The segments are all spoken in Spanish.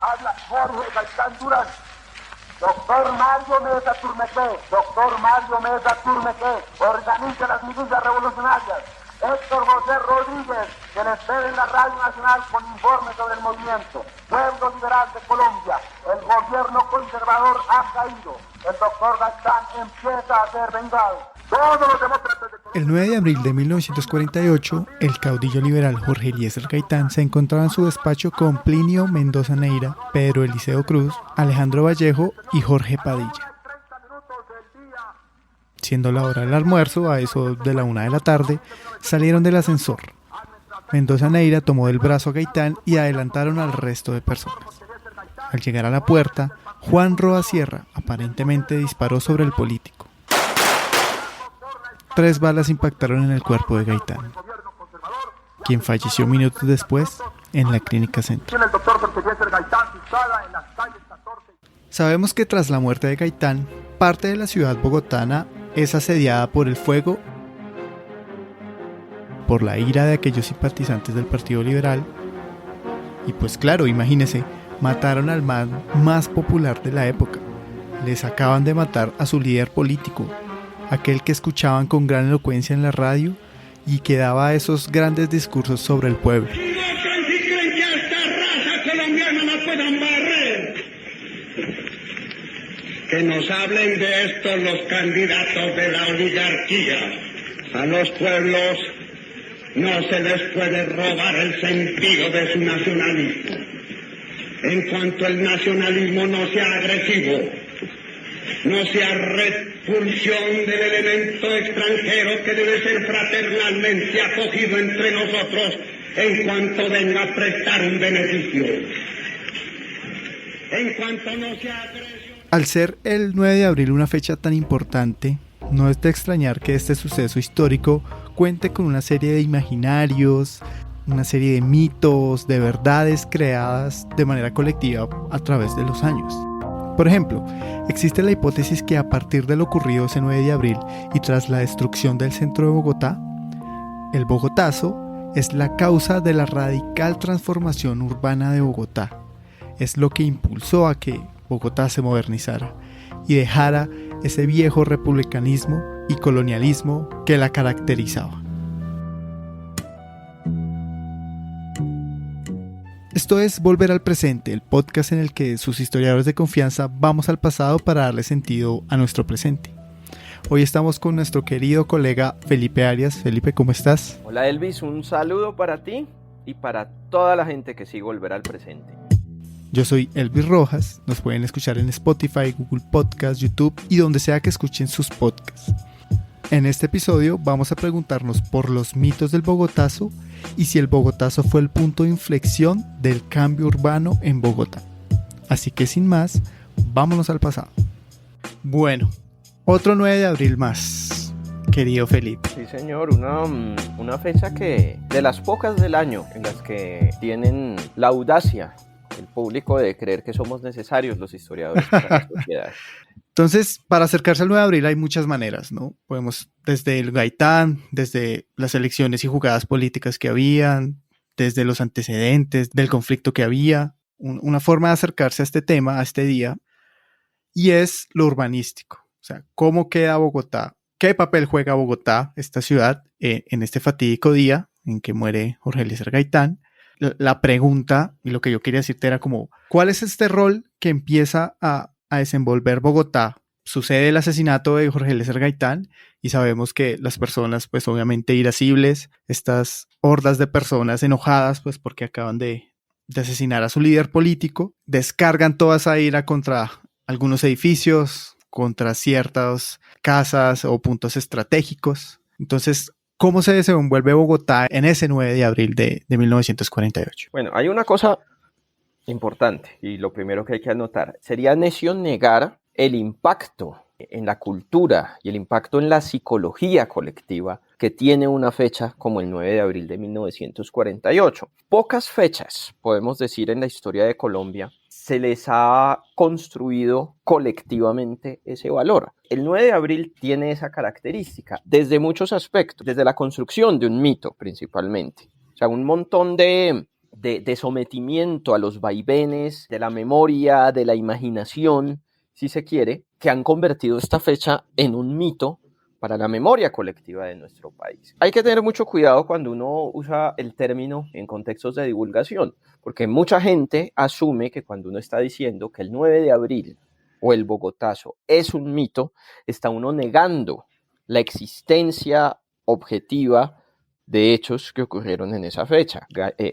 Habla Jorge Gaitán Durán. Doctor Mario Mesa Turmeque, organiza las milicias revolucionarias. Héctor José Rodríguez, que les ve en la Radio Nacional con informes sobre el movimiento. Pueblo Liberal de Colombia, el gobierno conservador ha caído. El doctor Gaitán empieza a ser vengado. Todos los demócratas de Colombia. El 9 de abril de 1948, el caudillo liberal Jorge Eliezer Gaitán se encontraba en su despacho con Plinio Mendoza Neira, Pedro Eliseo Cruz, Alejandro Vallejo y Jorge Padilla. Siendo la hora del almuerzo, a eso de la 1 de la tarde, salieron del ascensor. Mendoza Neira tomó del brazo a Gaitán y adelantaron al resto de personas. Al llegar a la puerta, Juan Roa Sierra aparentemente disparó sobre el político. 3 balas impactaron en el cuerpo de Gaitán, quien falleció minutos después en la Clínica Centro. Sabemos que tras la muerte de Gaitán, parte de la ciudad bogotana es asediada por el fuego, por la ira de aquellos simpatizantes del Partido Liberal. Y pues claro, imagínense, mataron al man más popular de la época. Les acaban de matar a su líder político, aquel que escuchaban con gran elocuencia en la radio y que daba esos grandes discursos sobre el pueblo. Que nos hablen de esto los candidatos de la oligarquía. A los pueblos no se les puede robar el sentido de su nacionalismo. En cuanto el nacionalismo no sea agresivo, no sea repulsión del elemento extranjero que debe ser fraternalmente acogido entre nosotros en cuanto venga a prestar un beneficio. En cuanto no sea agresión. Al ser el 9 de abril una fecha tan importante, no es de extrañar que este suceso histórico cuente con una serie de imaginarios, una serie de mitos, de verdades creadas de manera colectiva a través de los años. Por ejemplo, existe la hipótesis que a partir de lo ocurrido ese 9 de abril y tras la destrucción del centro de Bogotá, el Bogotazo es la causa de la radical transformación urbana de Bogotá. Es lo que impulsó a que Bogotá se modernizara y dejara ese viejo republicanismo y colonialismo que la caracterizaba. Esto es Volver al Presente, el podcast en el que sus historiadores de confianza vamos al pasado para darle sentido a nuestro presente. Hoy estamos con nuestro querido colega Felipe Arias. Felipe, ¿cómo estás? Hola Elvis, un saludo para ti y para toda la gente que sigue Volver al Presente. Yo soy Elvis Rojas, nos pueden escuchar en Spotify, Google Podcasts, YouTube y donde sea que escuchen sus podcasts. En este episodio vamos a preguntarnos por los mitos del Bogotazo y si el Bogotazo fue el punto de inflexión del cambio urbano en Bogotá. Así que sin más, vámonos al pasado. Bueno, otro 9 de abril más, querido Felipe. Sí señor, una fecha que de las pocas del año en las que tienen la audacia el público de creer que somos necesarios los historiadores para la sociedad. Entonces, para acercarse al 9 de abril hay muchas maneras, ¿no? Podemos desde el Gaitán, desde las elecciones y jugadas políticas que habían, desde los antecedentes del conflicto que había, una forma de acercarse a este tema, a este día, y es lo urbanístico. O sea, ¿cómo queda Bogotá? ¿Qué papel juega Bogotá, esta ciudad, en este fatídico día en que muere Jorge Eliezer Gaitán? La pregunta, y lo que yo quería decirte era como, ¿cuál es este rol que empieza a desenvolver Bogotá? Sucede el asesinato de Jorge Eliezer Gaitán y sabemos que las personas, pues obviamente irascibles, estas hordas de personas enojadas, pues porque acaban de asesinar a su líder político, descargan toda esa ira contra algunos edificios, contra ciertas casas o puntos estratégicos. Entonces, ¿cómo se desenvuelve Bogotá en ese 9 de abril de 1948? Bueno, hay una cosa importante y lo primero que hay que anotar. Sería necio negar el impacto en la cultura y el impacto en la psicología colectiva que tiene una fecha como el 9 de abril de 1948. Pocas fechas, podemos decir, en la historia de Colombia se les ha construido colectivamente ese valor. El 9 de abril tiene esa característica desde muchos aspectos, desde la construcción de un mito principalmente. O sea, un montón de de sometimiento a los vaivenes de la memoria, de la imaginación, si se quiere, que han convertido esta fecha en un mito para la memoria colectiva de nuestro país. Hay que tener mucho cuidado cuando uno usa el término en contextos de divulgación, porque mucha gente asume que cuando uno está diciendo que el 9 de abril o el Bogotazo es un mito, está uno negando la existencia objetiva de hechos que ocurrieron en esa fecha.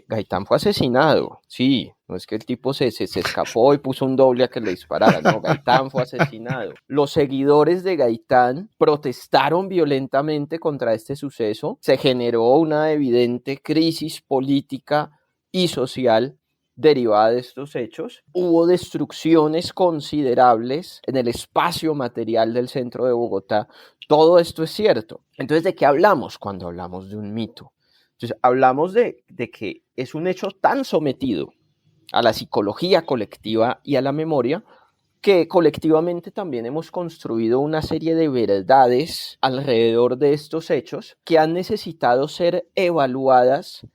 Gaitán fue asesinado, sí, no es que el tipo se escapó y puso un doble a que le disparara, no, Gaitán fue asesinado. Los seguidores de Gaitán protestaron violentamente contra este suceso, se generó una evidente crisis política y social derivada de estos hechos. Hubo destrucciones considerables en el espacio material del centro de Bogotá. Todo esto es cierto. Entonces, ¿de qué hablamos cuando hablamos de un mito? Entonces, hablamos de que es un hecho tan sometido a la psicología colectiva y a la memoria que colectivamente también hemos construido una serie de verdades alrededor de estos hechos que han necesitado ser evaluadas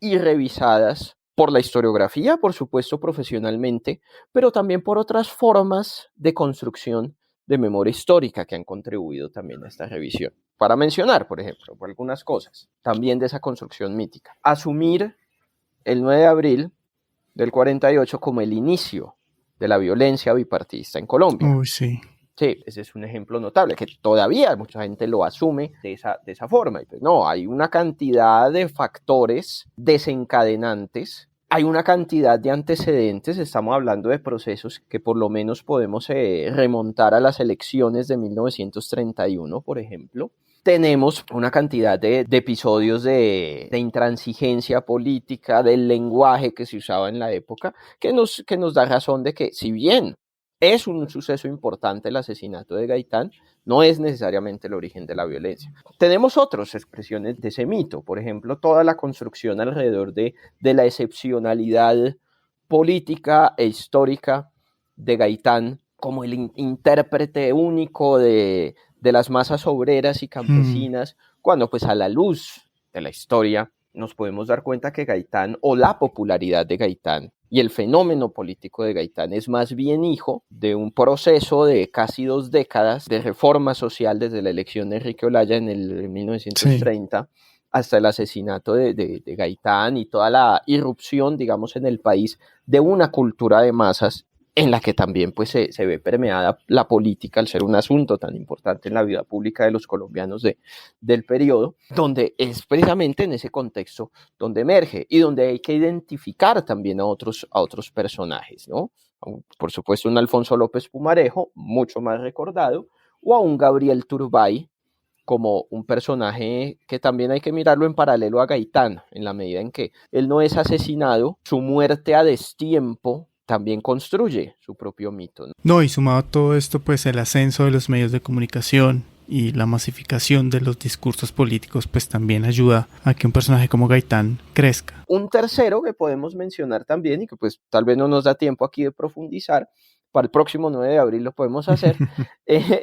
y revisadas por la historiografía, por supuesto, profesionalmente, pero también por otras formas de construcción de memoria histórica que han contribuido también a esta revisión. Para mencionar, por ejemplo, por algunas cosas, también de esa construcción mítica. Asumir el 9 de abril del 48 como el inicio de la violencia bipartidista en Colombia. Uy, sí. Sí, ese es un ejemplo notable, que todavía mucha gente lo asume de esa forma. Y pues no, hay una cantidad de factores desencadenantes, hay una cantidad de antecedentes, estamos hablando de procesos que por lo menos podemos remontar a las elecciones de 1931, por ejemplo. Tenemos una cantidad de episodios de intransigencia política, del lenguaje que se usaba en la época, que nos da razón de que, si bien es un suceso importante el asesinato de Gaitán, no es necesariamente el origen de la violencia. Tenemos otras expresiones de ese mito, por ejemplo, toda la construcción alrededor de la excepcionalidad política e histórica de Gaitán como el intérprete único de las masas obreras y campesinas, cuando pues a la luz de la historia nos podemos dar cuenta que Gaitán, o la popularidad de Gaitán y el fenómeno político de Gaitán, es más bien hijo de un proceso de casi 2 décadas de reforma social desde la elección de Enrique Olaya en el 1930 hasta el asesinato de Gaitán y toda la irrupción, digamos, en el país de una cultura de masas en la que también pues, se ve permeada la política al ser un asunto tan importante en la vida pública de los colombianos del periodo, donde es precisamente en ese contexto donde emerge y donde hay que identificar también a otros personajes, ¿no? Por supuesto, un Alfonso López Pumarejo, mucho más recordado, o a un Gabriel Turbay, como un personaje que también hay que mirarlo en paralelo a Gaitán, en la medida en que él no es asesinado, su muerte a destiempo también construye su propio mito, ¿no? No, y sumado a todo esto, pues el ascenso de los medios de comunicación y la masificación de los discursos políticos, pues también ayuda a que un personaje como Gaitán crezca. Un tercero que podemos mencionar también y que pues tal vez no nos da tiempo aquí de profundizar, para el próximo 9 de abril lo podemos hacer,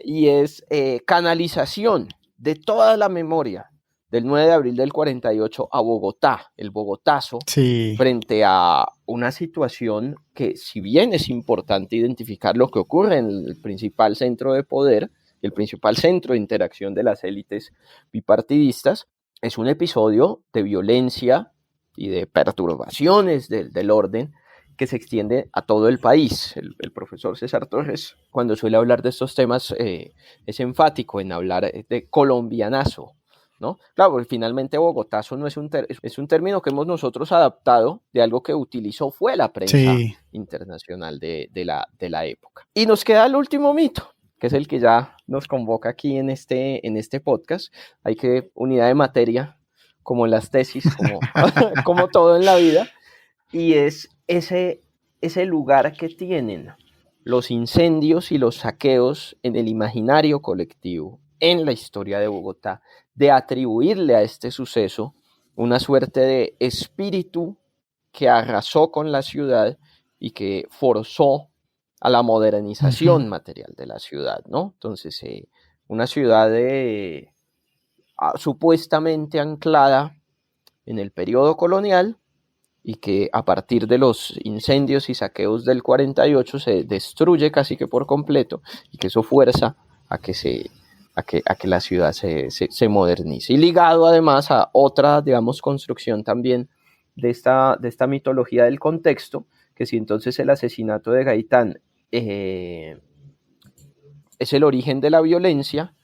y es canalización de toda la memoria del 9 de abril del 48 a Bogotá, el Bogotazo, sí, frente a una situación que, si bien es importante identificar lo que ocurre en el principal centro de poder, el principal centro de interacción de las élites bipartidistas, es un episodio de violencia y de perturbaciones del orden que se extiende a todo el país. El profesor César Torres, cuando suele hablar de estos temas, es enfático en hablar de colombianazo, ¿no? Claro, porque finalmente Bogotazo no es un término que hemos nosotros adaptado de algo que utilizó fue la prensa internacional de la época. Y nos queda el último mito, que es el que ya nos convoca aquí en este podcast. Hay que unidad de materia, como en las tesis, como todo en la vida, y es ese lugar que tienen los incendios y los saqueos en el imaginario colectivo, en la historia de Bogotá, de atribuirle a este suceso una suerte de espíritu que arrasó con la ciudad y que forzó a la modernización material de la ciudad, ¿no? Entonces, una ciudad supuestamente anclada en el periodo colonial, y que a partir de los incendios y saqueos del 48 se destruye casi que por completo, y que eso fuerza a que la ciudad se modernice. Y ligado además a otra, digamos, construcción también de esta mitología del contexto, que si entonces el asesinato de Gaitán es el origen de la violencia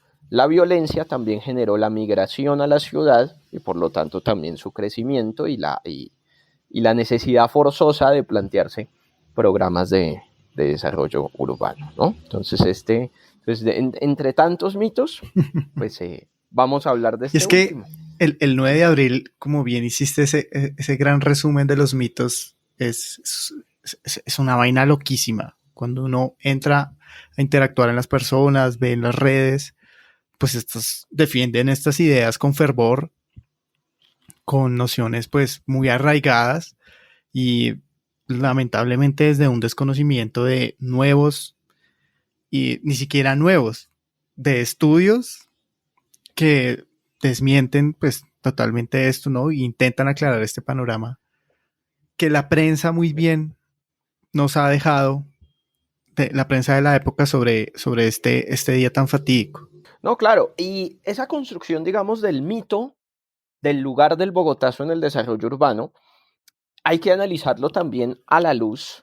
también generó la migración a la ciudad y por lo tanto también su crecimiento y la necesidad forzosa de plantearse programas de desarrollo urbano, ¿no? Entonces, entre tantos mitos, pues vamos a hablar de este último. Que el 9 de abril, como bien hiciste ese gran resumen de los mitos, es una vaina loquísima. Cuando uno entra a interactuar en las personas, ve en las redes, pues estos defienden estas ideas con fervor, con nociones pues muy arraigadas y lamentablemente desde un desconocimiento de nuevos y ni siquiera nuevos, de estudios que desmienten pues totalmente esto, ¿no? E intentan aclarar este panorama que la prensa muy bien nos ha dejado, la prensa de la época sobre este día tan fatídico. No, claro, y esa construcción, digamos, del mito del lugar del bogotazo en el desarrollo urbano, hay que analizarlo también a la luz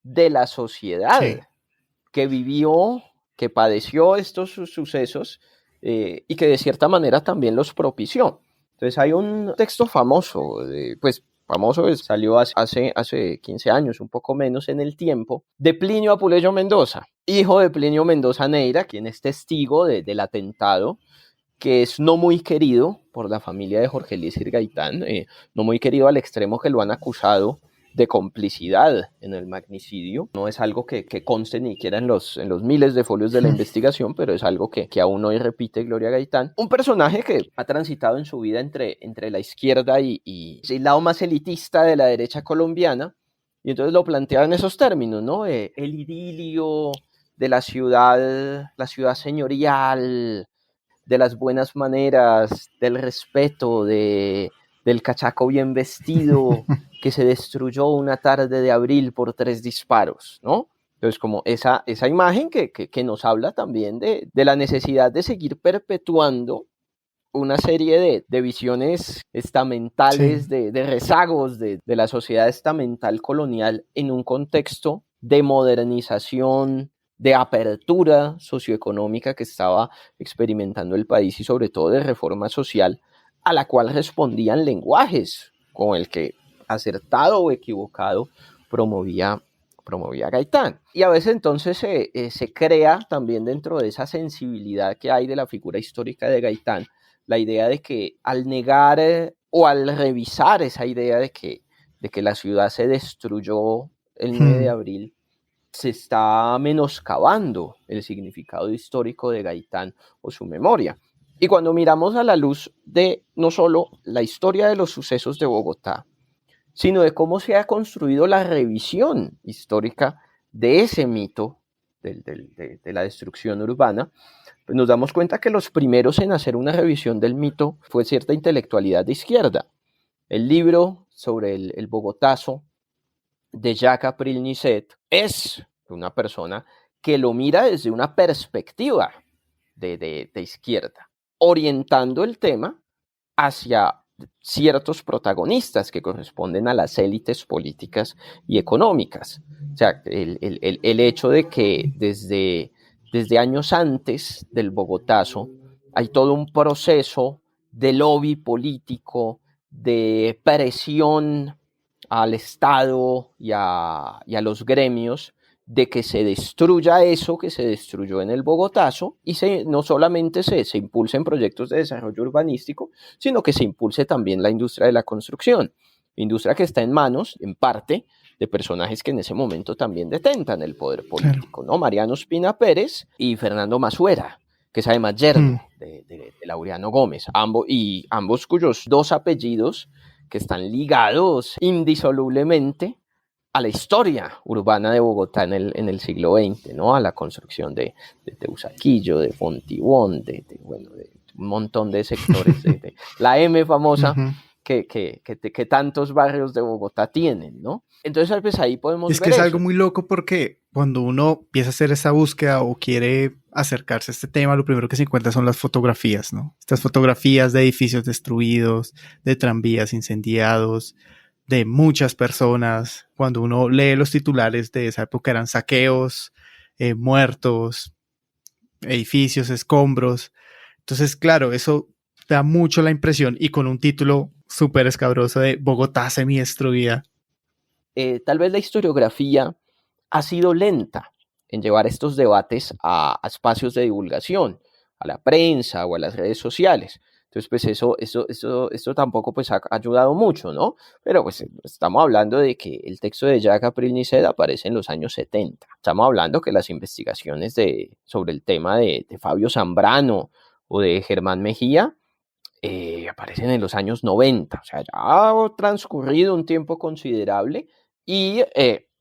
de la sociedad que vivió, que padeció estos sucesos y que de cierta manera también los propició. Entonces hay un texto famoso, salió hace 15 años, un poco menos en el tiempo, de Plinio Apuleyo Mendoza, hijo de Plinio Mendoza Neira, quien es testigo del atentado, que es no muy querido por la familia de Jorge Eliezer Gaitán, no muy querido al extremo que lo han acusado de complicidad en el magnicidio. No es algo que conste ni siquiera en los miles de folios de la investigación, pero es algo que aún hoy repite Gloria Gaitán. Un personaje que ha transitado en su vida entre la izquierda y el lado más elitista de la derecha colombiana, y entonces lo plantea en esos términos, ¿no? El idilio de la ciudad señorial, de las buenas maneras, del respeto, del cachaco bien vestido, que se destruyó una tarde de abril por 3 disparos, ¿no? Entonces, como esa imagen que nos habla también de la necesidad de seguir perpetuando una serie de visiones estamentales, de rezagos de la sociedad estamental colonial en un contexto de modernización, de apertura socioeconómica que estaba experimentando el país y sobre todo de reforma social a la cual respondían lenguajes con el que acertado o equivocado promovía Gaitán. Y a veces entonces se crea también dentro de esa sensibilidad que hay de la figura histórica de Gaitán la idea de que al negar o al revisar esa idea de que la ciudad se destruyó el 9 de abril, se está menoscabando el significado histórico de Gaitán o su memoria. Y cuando miramos a la luz de no solo la historia de los sucesos de Bogotá, sino de cómo se ha construido la revisión histórica de ese mito de la destrucción urbana, pues nos damos cuenta que los primeros en hacer una revisión del mito fue cierta intelectualidad de izquierda. El libro sobre el Bogotazo de Jacques April-Nicet es una persona que lo mira desde una perspectiva de izquierda, orientando el tema hacia ciertos protagonistas que corresponden a las élites políticas y económicas. O sea, el hecho de que desde años antes del Bogotazo hay todo un proceso de lobby político, de presión al Estado y a los gremios de que se destruya eso que se destruyó en el Bogotazo y no solamente se impulsen proyectos de desarrollo urbanístico, sino que se impulse también la industria de la construcción, industria que está en manos, en parte, de personajes que en ese momento también detentan el poder político, ¿no? Mariano Ospina Pérez y Fernando Masuera, que es además yerno de Laureano Gómez, ambos cuyos 2 apellidos que están ligados indisolublemente a la historia urbana de Bogotá en el siglo XX, ¿no? A la construcción de Teusaquillo, de Fontibón, de un montón de sectores, de la M famosa, que tantos barrios de Bogotá tienen, ¿no? Entonces, pues ahí podemos Es ver que es eso. algo muy loco porque cuando uno empieza a hacer esa búsqueda o quiere acercarse a este tema, lo primero que se encuentra son las fotografías, ¿no? Estas fotografías de edificios destruidos, de tranvías incendiados, de muchas personas. Cuando uno lee los titulares de esa época eran saqueos, muertos, edificios, escombros. Entonces, claro, eso da mucho la impresión y con un título súper escabroso de Bogotá semidestruida. Tal vez la historiografía ha sido lenta en llevar estos debates a espacios de divulgación, a la prensa o a las redes sociales. Entonces, pues eso tampoco pues ha ayudado mucho, ¿no? Pero pues estamos hablando de que el texto de Jacques April Nicet aparece en los años 70. Estamos hablando que las investigaciones sobre el tema de Fabio Zambrano o de Germán Mejía aparecen en los años 90. O sea, ya ha transcurrido un tiempo considerable y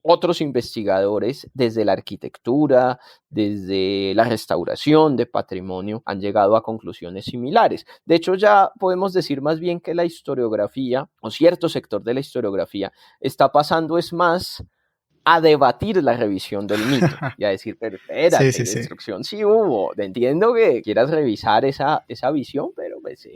otros investigadores desde la arquitectura, desde la restauración de patrimonio, han llegado a conclusiones similares. De hecho, ya podemos decir más bien que la historiografía, o cierto sector de la historiografía, está pasando es más a debatir la revisión del mito y a decir, pero espérate, Sí. destrucción sí hubo. Entiendo que quieras revisar esa visión, pero pues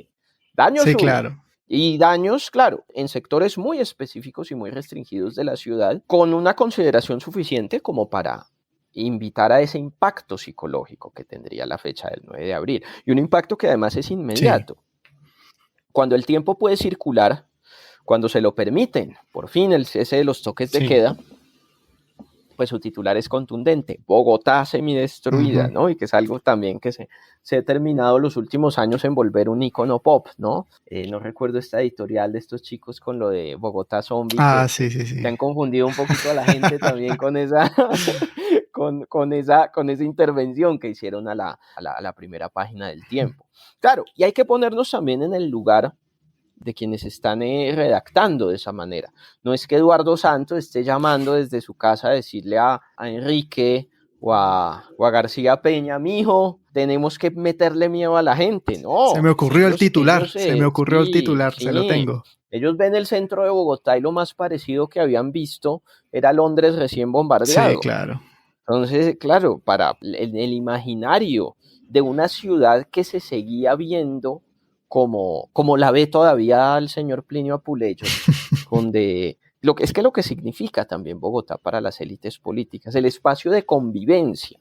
daños Sí, hubo. claro. Y daños, claro, en sectores muy específicos y muy restringidos de la ciudad, con una consideración suficiente como para invitar a ese impacto psicológico que tendría la fecha del 9 de abril. Y un impacto que además es inmediato. Sí. Cuando el tiempo puede circular, cuando se lo permiten, por fin el cese de los toques de queda, pues su titular es contundente, Bogotá semidestruida, ¿no? Y que es algo también que se ha terminado los últimos años en volver un icono pop, ¿no? No recuerdo esta editorial de estos chicos con lo de Bogotá zombie. Sí. Que han confundido un poquito a la gente también con esa, con esa intervención que hicieron a la primera página del Tiempo. Claro, y hay que ponernos también en el lugar de quienes están redactando de esa manera. No es que Eduardo Santos esté llamando desde su casa a decirle a Enrique o a García Peña, mijo, tenemos que meterle miedo a la gente. No. Se me ocurrió el titular, se lo tengo. Ellos ven el centro de Bogotá y lo más parecido que habían visto era Londres recién bombardeado. Sí, claro. Entonces, claro, para el imaginario de una ciudad que se seguía viendo como la ve todavía el señor Plinio Apuleyo, donde lo que significa también Bogotá para las élites políticas, el espacio de convivencia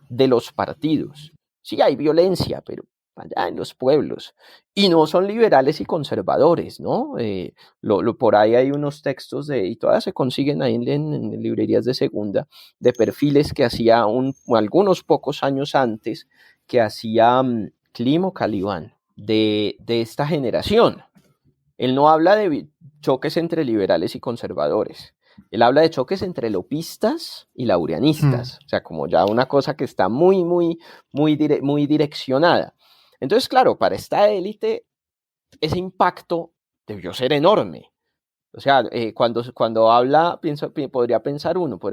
de los partidos. Sí hay violencia, pero allá en los pueblos, y no son liberales y conservadores, ¿no? Por ahí hay unos textos y todas se consiguen ahí en librerías de segunda, de perfiles que hacía algunos pocos años antes, que hacía Climo Calibán, de esta generación. Él no habla de choques entre liberales y conservadores. Él habla de choques entre lopistas y laureanistas. O sea, como ya una cosa que está muy direccionada. Entonces, claro, para esta élite, ese impacto debió ser enorme. O sea, cuando habla, podría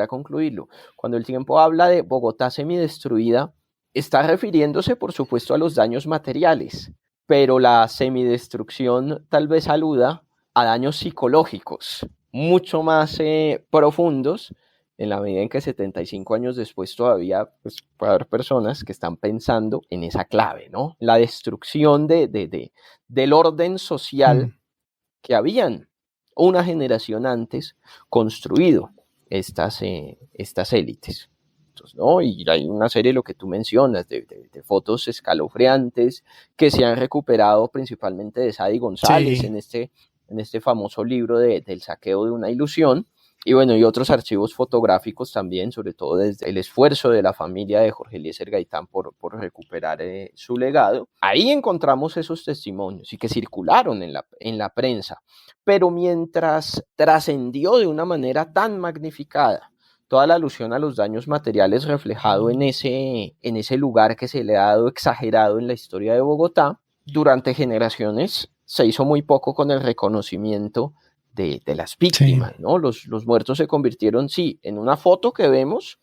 concluirlo. Cuando el Tiempo habla de Bogotá semidestruida, está refiriéndose, por supuesto, a los daños materiales, pero la semidestrucción tal vez aluda a daños psicológicos mucho más profundos, en la medida en que 75 años después todavía pues, puede haber personas que están pensando en esa clave, ¿no? La destrucción del orden social que habían una generación antes construido estas élites. ¿No? Y hay una serie, lo que tú mencionas, de fotos escalofriantes que se han recuperado principalmente de Sadi González en este famoso libro del saqueo de una ilusión, y bueno, y otros archivos fotográficos también, sobre todo desde el esfuerzo de la familia de Jorge Eliezer Gaitán por recuperar su legado. Ahí encontramos esos testimonios y que circularon en la prensa, pero mientras trascendió de una manera tan magnificada toda la alusión a los daños materiales reflejado en ese lugar que se le ha dado exagerado en la historia de Bogotá, durante generaciones se hizo muy poco con el reconocimiento de las víctimas, sí. ¿No? Los muertos se convirtieron, sí, en una foto que vemos,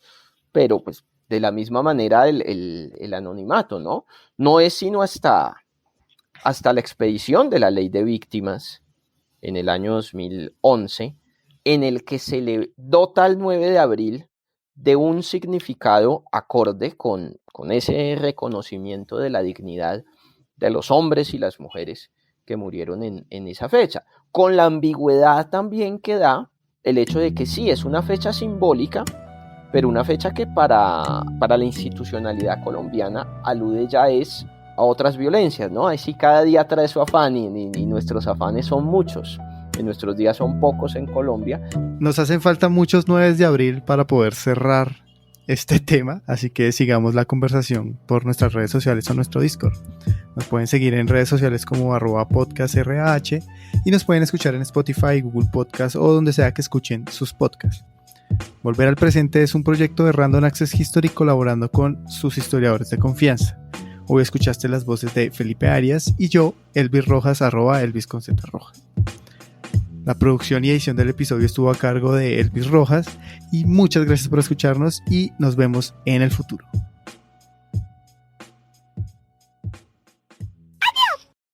pero pues de la misma manera el anonimato, ¿no? No es sino hasta la expedición de la ley de víctimas en el año 2011, en el que se le dota al 9 de abril de un significado acorde con ese reconocimiento de la dignidad de los hombres y las mujeres que murieron en esa fecha, con la ambigüedad también que da el hecho de que sí, es una fecha simbólica, pero una fecha que para la institucionalidad colombiana alude ya es a otras violencias, ¿no? Así cada día trae su afán y nuestros afanes son muchos. En nuestros días son pocos en Colombia. Nos hacen falta muchos 9 de abril para poder cerrar este tema, así que sigamos la conversación por nuestras redes sociales o nuestro Discord. Nos pueden seguir en redes sociales como @podcastrah y nos pueden escuchar en Spotify, Google Podcast o donde sea que escuchen sus podcasts. Volver al Presente es un proyecto de Random Access History colaborando con sus historiadores de confianza. Hoy escuchaste las voces de Felipe Arias y yo, Elvis Rojas, @Elvis con Z Rojas. La producción y edición del episodio estuvo a cargo de Elvis Rojas y muchas gracias por escucharnos y nos vemos en el futuro.